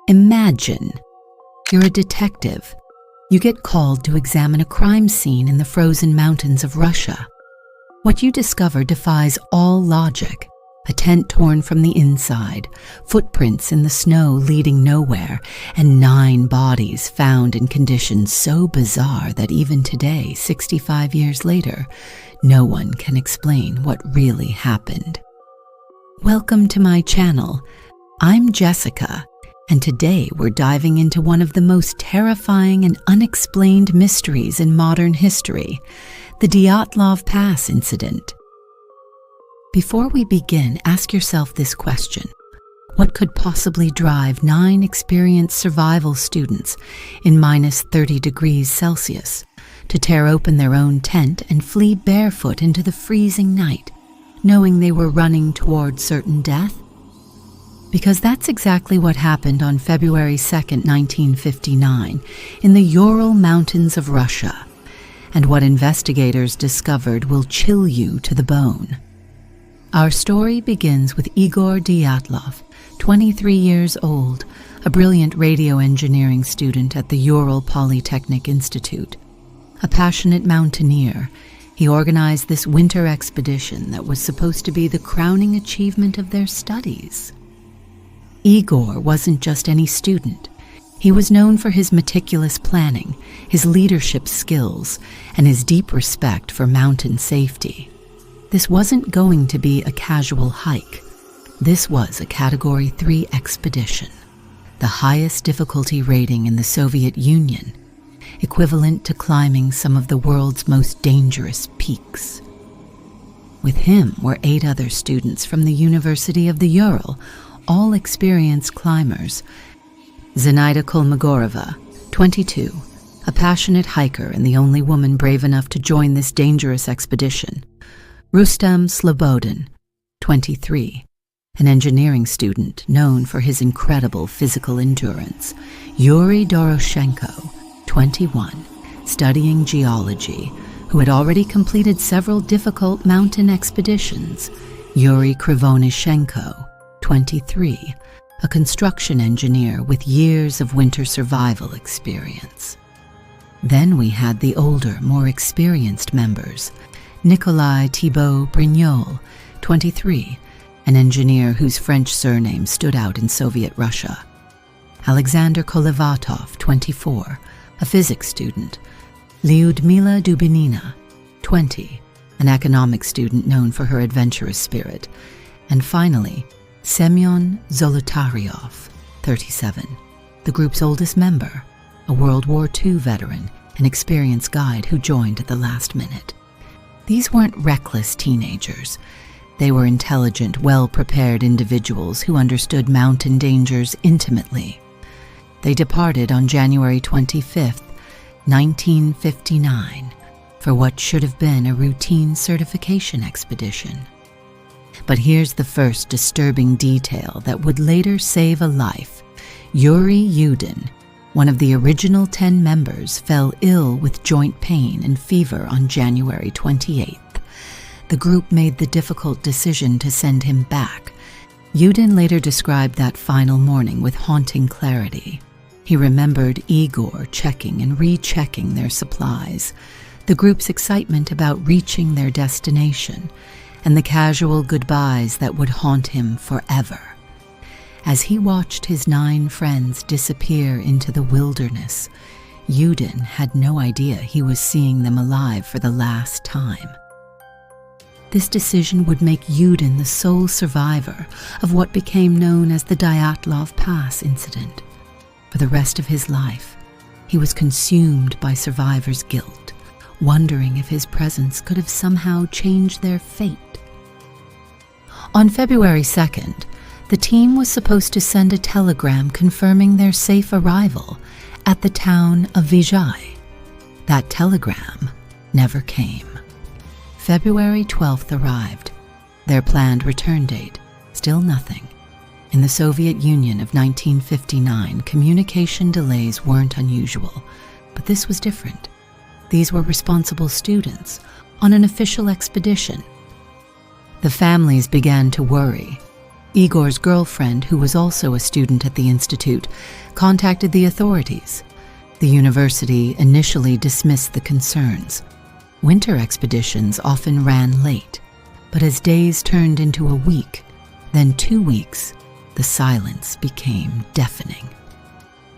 Imagine you're a detective. You get called to examine a crime scene in the frozen mountains of Russia. What you discover defies all logic. A tent torn from the inside, footprints in the snow leading nowhere, and 9 bodies found in conditions so bizarre that even today, 65 years later, no one can explain what really happened. Welcome to my channel. I'm Jessica, and today we're diving into one of the most terrifying and unexplained mysteries in modern history, the Dyatlov Pass Incident. Before we begin, ask yourself this question. What could possibly drive 9 experienced survival students in minus 30 degrees Celsius to tear open their own tent and flee barefoot into the freezing night, knowing they were running toward certain death? Because that's exactly what happened on February 2nd, 1959, in the Ural Mountains of Russia, and what investigators discovered will chill you to the bone. Our story begins with Igor Dyatlov, 23 years old, a brilliant radio engineering student at the Ural Polytechnic Institute. A passionate mountaineer, he organized this winter expedition that was supposed to be the crowning achievement of their studies. Igor wasn't just any student. He was known for his meticulous planning, his leadership skills, and his deep respect for mountain safety. This wasn't going to be a casual hike. This was a Category 3 expedition, the highest difficulty rating in the Soviet Union, equivalent to climbing some of the world's most dangerous peaks. With him were 8 other students from the University of the Ural, all experienced climbers. Zenaida Kolmogorova, 22, a passionate hiker and the only woman brave enough to join this dangerous expedition. Rustam Slobodin, 23, an engineering student known for his incredible physical endurance. Yuri Doroshenko, 21, studying geology, who had already completed several difficult mountain expeditions. Yuri Krivonishenko, 23, a construction engineer with years of winter survival experience. Then we had the older, more experienced members. Nikolai Thibault Brignol, 23, an engineer whose French surname stood out in Soviet Russia. Alexander Kolevatov, 24, a physics student. Lyudmila Dubinina, 20, an economics student known for her adventurous spirit. And finally, Semyon Zolotaryov, 37, the group's oldest member, a World War II veteran, an experienced guide who joined at the last minute. These weren't reckless teenagers. They were intelligent, well-prepared individuals who understood mountain dangers intimately. They departed on January 25th, 1959, for what should have been a routine certification expedition. But here's the first disturbing detail that would later save a life. Yuri Yudin, one of the original 10 members, fell ill with joint pain and fever on January 28th. The group made the difficult decision to send him back. Yudin later described that final morning with haunting clarity. He remembered Igor checking and rechecking their supplies, the group's excitement about reaching their destination, and the casual goodbyes that would haunt him forever. As he watched his 9 friends disappear into the wilderness, Yudin had no idea he was seeing them alive for the last time. This decision would make Yudin the sole survivor of what became known as the Dyatlov Pass Incident. For the rest of his life, he was consumed by survivors' guilt, wondering if his presence could have somehow changed their fate. On February 2nd, the team was supposed to send a telegram confirming their safe arrival at the town of Vizhai. That telegram never came. February 12th arrived. Their planned return date, still nothing. In the Soviet Union of 1959, communication delays weren't unusual, but this was different. These were responsible students on an official expedition. The families began to worry. Igor's girlfriend, who was also a student at the institute, contacted the authorities. The university initially dismissed the concerns. Winter expeditions often ran late, but as days turned into a week, then 2 weeks, the silence became deafening.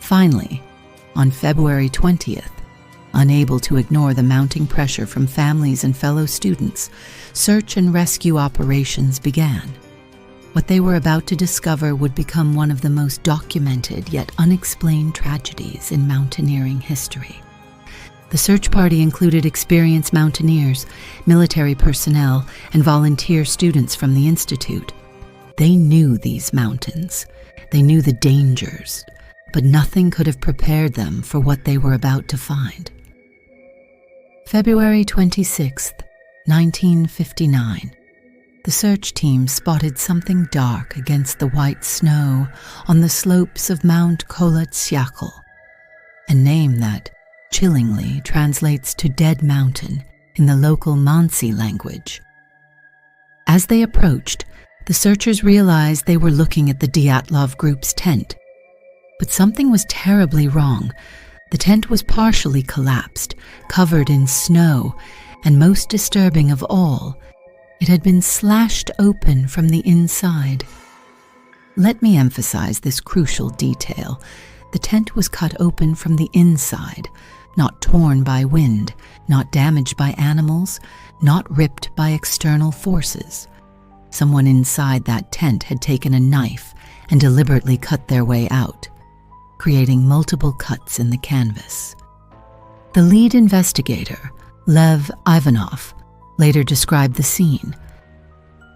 Finally, on February 20th, unable to ignore the mounting pressure from families and fellow students, search and rescue operations began. What they were about to discover would become one of the most documented yet unexplained tragedies in mountaineering history. The search party included experienced mountaineers, military personnel, and volunteer students from the institute. They knew these mountains. They knew the dangers, but nothing could have prepared them for what they were about to find. February 26, 1959. The search team spotted something dark against the white snow on the slopes of Mount Kolotsiakhl, a name that chillingly translates to Dead Mountain in the local Mansi language. As they approached, the searchers realized they were looking at the Dyatlov group's tent. But something was terribly wrong. The tent was partially collapsed, covered in snow, and most disturbing of all, it had been slashed open from the inside. Let me emphasize this crucial detail. The tent was cut open from the inside, not torn by wind, not damaged by animals, not ripped by external forces. Someone inside that tent had taken a knife and deliberately cut their way out, creating multiple cuts in the canvas. The lead investigator, Lev Ivanov, later described the scene.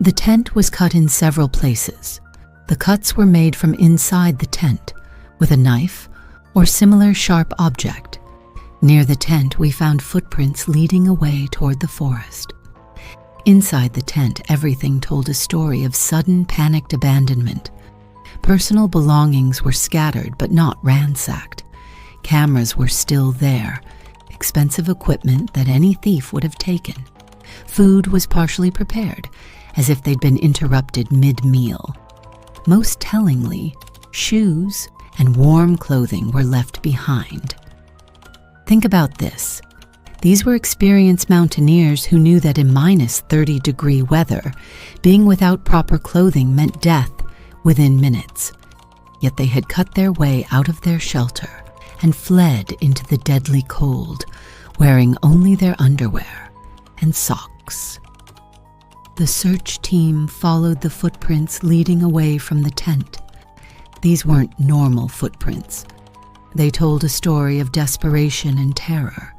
The tent was cut in several places. The cuts were made from inside the tent, with a knife or similar sharp object. Near the tent, we found footprints leading away toward the forest. Inside the tent, everything told a story of sudden, panicked abandonment. Personal belongings were scattered but not ransacked. Cameras were still there, expensive equipment that any thief would have taken. Food was partially prepared, as if they'd been interrupted mid-meal. Most tellingly, shoes and warm clothing were left behind. Think about this. These were experienced mountaineers who knew that in -30-degree weather, being without proper clothing meant death within minutes. Yet they had cut their way out of their shelter and fled into the deadly cold, wearing only their underwear and socks. The search team followed the footprints leading away from the tent. These weren't normal footprints. They told a story of desperation and terror.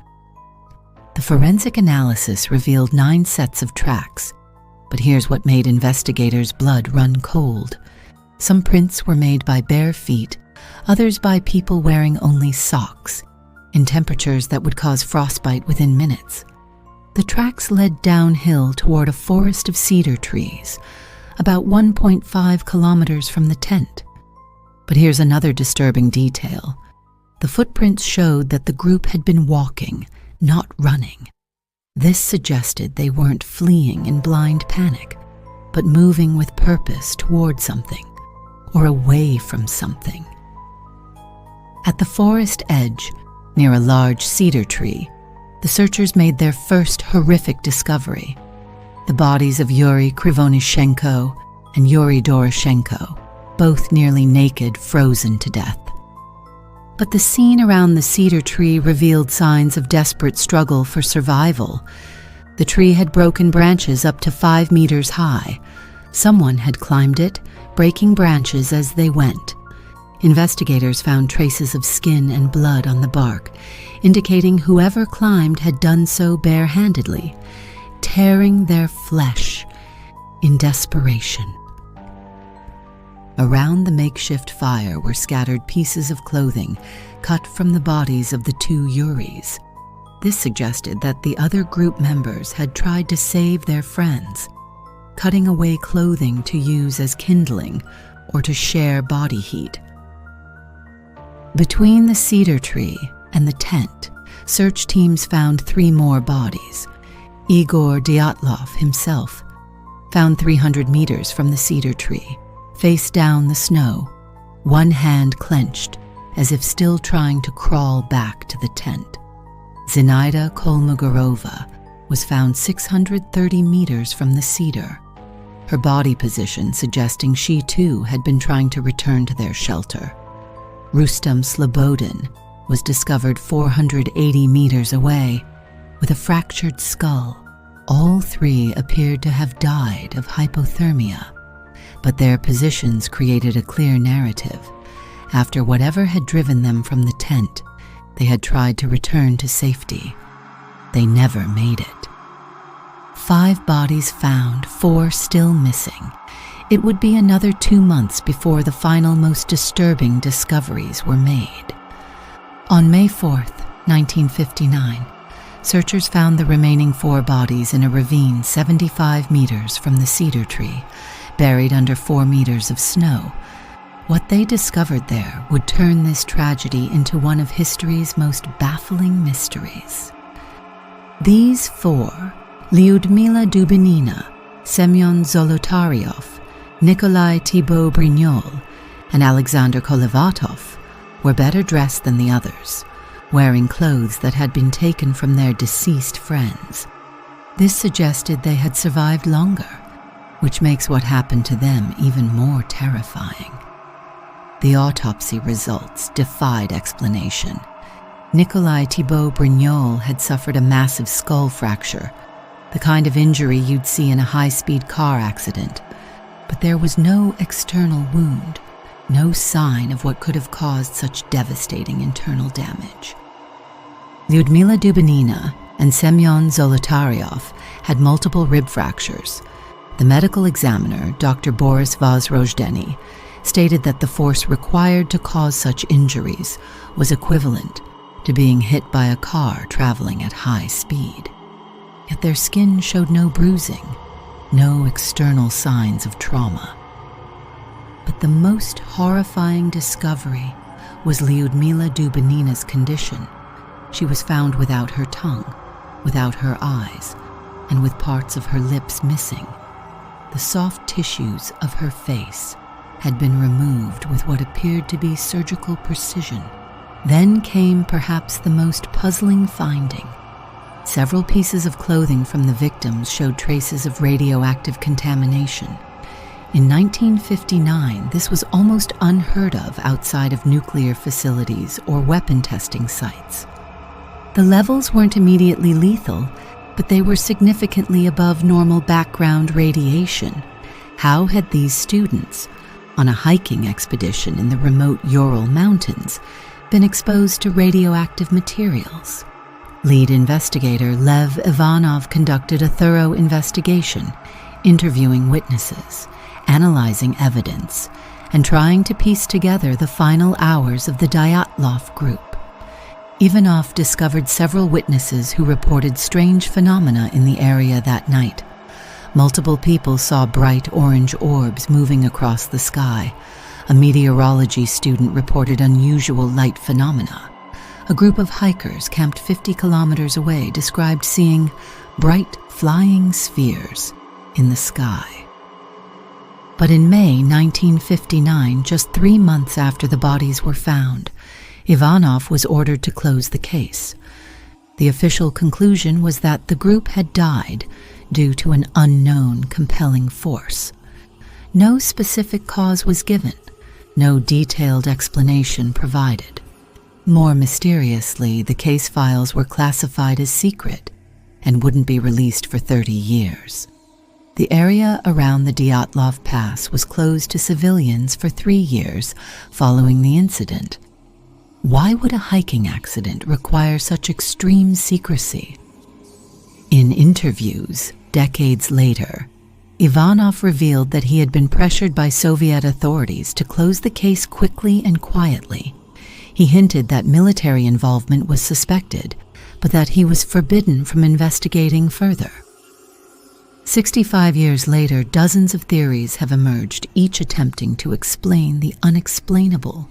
The forensic analysis revealed 9 sets of tracks, but here's what made investigators' blood run cold. Some prints were made by bare feet, others by people wearing only socks, in temperatures that would cause frostbite within minutes. The tracks led downhill toward a forest of cedar trees, about 1.5 kilometers from the tent. But here's another disturbing detail. The footprints showed that the group had been walking, not running. This suggested they weren't fleeing in blind panic, but moving with purpose toward something, or away from something. At the forest edge, near a large cedar tree, the searchers made their first horrific discovery: the bodies of Yuri Krivonishenko and Yuri Doroshenko, both nearly naked, frozen to death. But the scene around the cedar tree revealed signs of desperate struggle for survival. The tree had broken branches up to 5 meters high. Someone had climbed it, breaking branches as they went. Investigators found traces of skin and blood on the bark, indicating whoever climbed had done so barehandedly, tearing their flesh in desperation. Around the makeshift fire were scattered pieces of clothing cut from the bodies of the 2 Yuris. This suggested that the other group members had tried to save their friends, cutting away clothing to use as kindling or to share body heat. Between the cedar tree and the tent, search teams found 3 more bodies. Igor Dyatlov himself, found 300 meters from the cedar tree. face down the snow, one hand clenched, as if still trying to crawl back to the tent. Zinaida Kolmogorova was found 630 meters from the cedar, her body position suggesting she too had been trying to return to their shelter. Rustam Slobodin was discovered 480 meters away with a fractured skull. All three appeared to have died of hypothermia, but their positions created a clear narrative. After whatever had driven them from the tent, they had tried to return to safety. They never made it. 5 bodies found, 4 still missing. It would be another 2 months before the final, most disturbing discoveries were made. On May 4th, 1959, searchers found the remaining 4 bodies in a ravine 75 meters from the cedar tree, buried under 4 meters of snow. What they discovered there would turn this tragedy into one of history's most baffling mysteries. These 4, Lyudmila Dubinina, Semyon Zolotaryov, Nikolai Thibault-Brignol, and Alexander Kolevatov, were better dressed than the others, wearing clothes that had been taken from their deceased friends. This suggested they had survived longer, which makes what happened to them even more terrifying. The autopsy results defied explanation. Nikolai Thibault-Brignol had suffered a massive skull fracture, the kind of injury you'd see in a high-speed car accident, but there was no external wound, no sign of what could have caused such devastating internal damage. Lyudmila Dubinina and Semyon Zolotaryov had multiple rib fractures. The medical examiner, Dr. Boris Vozrojdeny, stated that the force required to cause such injuries was equivalent to being hit by a car traveling at high speed. Yet their skin showed no bruising, no external signs of trauma. But the most horrifying discovery was Lyudmila Dubinina's condition. She was found without her tongue, without her eyes, and with parts of her lips missing. The soft tissues of her face had been removed with what appeared to be surgical precision. Then came perhaps the most puzzling finding. Several pieces of clothing from the victims showed traces of radioactive contamination. In 1959, this was almost unheard of outside of nuclear facilities or weapon testing sites. The levels weren't immediately lethal, but they were significantly above normal background radiation. How had these students, on a hiking expedition in the remote Ural Mountains, been exposed to radioactive materials? Lead investigator Lev Ivanov conducted a thorough investigation, interviewing witnesses, analyzing evidence, and trying to piece together the final hours of the Dyatlov group. Ivanov discovered several witnesses who reported strange phenomena in the area that night. Multiple people saw bright orange orbs moving across the sky. A meteorology student reported unusual light phenomena. A group of hikers camped 50 kilometers away described seeing bright flying spheres in the sky. But in May 1959, just 3 months after the bodies were found, Ivanov was ordered to close the case. The official conclusion was that the group had died due to an unknown compelling force. No specific cause was given, no detailed explanation provided. More mysteriously, the case files were classified as secret and wouldn't be released for 30 years. The area around the Dyatlov Pass was closed to civilians for 3 years following the incident. Why would a hiking accident require such extreme secrecy? In interviews, decades later, Ivanov revealed that he had been pressured by Soviet authorities to close the case quickly and quietly. He hinted that military involvement was suspected, but that he was forbidden from investigating further. 65 years later, dozens of theories have emerged, each attempting to explain the unexplainable.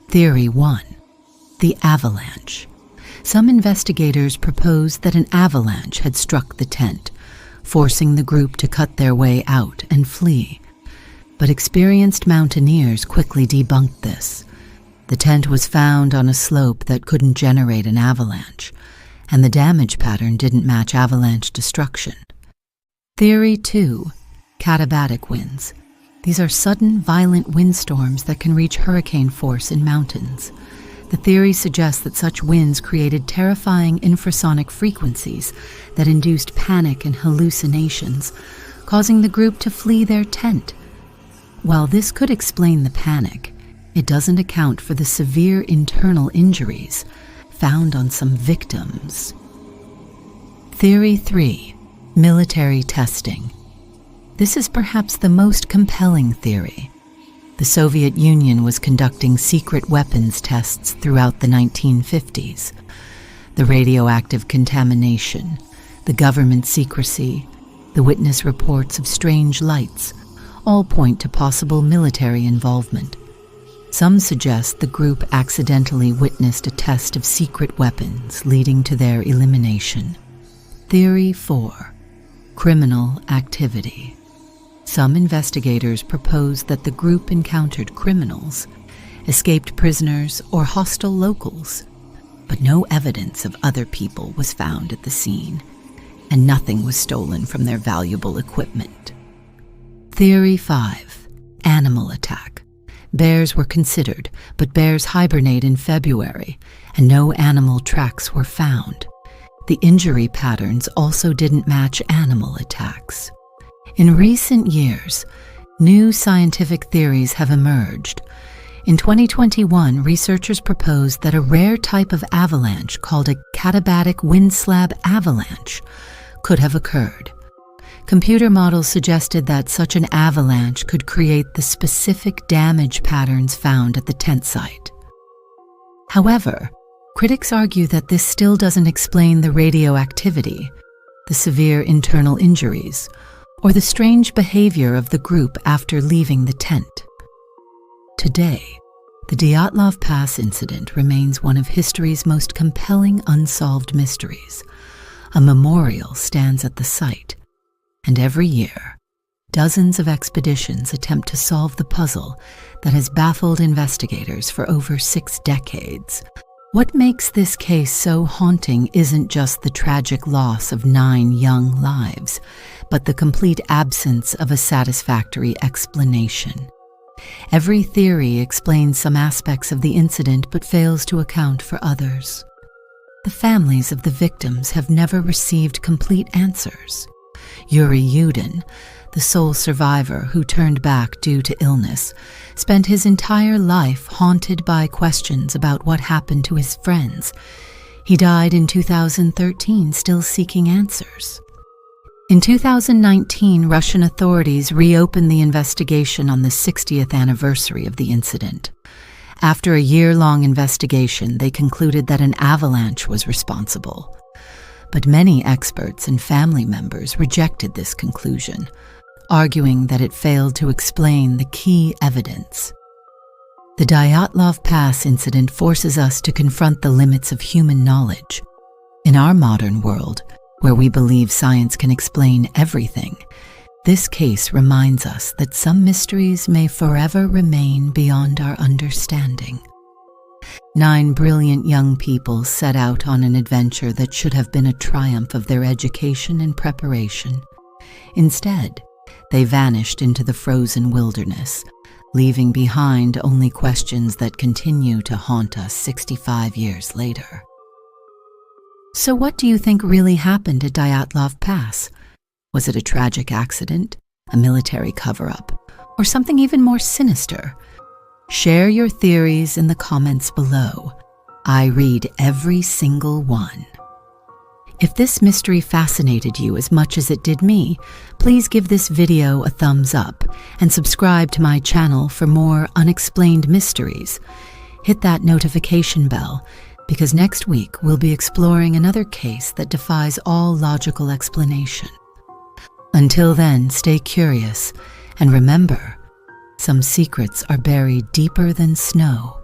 Theory 1. The avalanche. Some investigators proposed that an avalanche had struck the tent, forcing the group to cut their way out and flee. but experienced mountaineers quickly debunked this. The tent was found on a slope that couldn't generate an avalanche, and the damage pattern didn't match avalanche destruction. Theory 2. Katabatic winds. These are sudden, violent windstorms that can reach hurricane force in mountains. The theory suggests that such winds created terrifying infrasonic frequencies that induced panic and hallucinations, causing the group to flee their tent. While this could explain the panic, it doesn't account for the severe internal injuries found on some victims. Theory 3. Military testing. This is perhaps the most compelling theory. The Soviet Union was conducting secret weapons tests throughout the 1950s. The radioactive contamination, the government secrecy, the witness reports of strange lights all point to possible military involvement. Some suggest the group accidentally witnessed a test of secret weapons leading to their elimination. Theory 4. Criminal activity. Some investigators propose that the group encountered criminals, escaped prisoners, or hostile locals, but no evidence of other people was found at the scene, and nothing was stolen from their valuable equipment. Theory 5. Animal attack. Bears were considered, but bears hibernate in February, and no animal tracks were found. The injury patterns also didn't match animal attacks. In recent years, new scientific theories have emerged. In 2021, researchers proposed that a rare type of avalanche called a katabatic wind slab avalanche could have occurred. Computer models suggested that such an avalanche could create the specific damage patterns found at the tent site. However, critics argue that this still doesn't explain the radioactivity, the severe internal injuries, or the strange behavior of the group after leaving the tent. Today, the Dyatlov Pass Incident remains one of history's most compelling unsolved mysteries. A memorial stands at the site, and every year, dozens of expeditions attempt to solve the puzzle that has baffled investigators for over 6 decades. What makes this case so haunting isn't just the tragic loss of 9 young lives, but the complete absence of a satisfactory explanation. Every theory explains some aspects of the incident but fails to account for others. The families of the victims have never received complete answers. Yuri Yudin, the sole survivor who turned back due to illness, spent his entire life haunted by questions about what happened to his friends. He died in 2013, still seeking answers. In 2019, Russian authorities reopened the investigation on the 60th anniversary of the incident. After a year-long investigation, they concluded that an avalanche was responsible. But many experts and family members rejected this conclusion, arguing that it failed to explain the key evidence. The Dyatlov Pass incident forces us to confront the limits of human knowledge. In our modern world, where we believe science can explain everything, this case reminds us that some mysteries may forever remain beyond our understanding. 9 brilliant young people set out on an adventure that should have been a triumph of their education and preparation. Instead, they vanished into the frozen wilderness, leaving behind only questions that continue to haunt us 65 years later. So what do you think really happened at Dyatlov Pass? Was it a tragic accident, a military cover-up, or something even more sinister? Share your theories in the comments below. I read every single one. If this mystery fascinated you as much as it did me, please give this video a thumbs up and subscribe to my channel for more unexplained mysteries. Hit that notification bell, because next week we'll be exploring another case that defies all logical explanation. Until then, stay curious, and remember, some secrets are buried deeper than snow.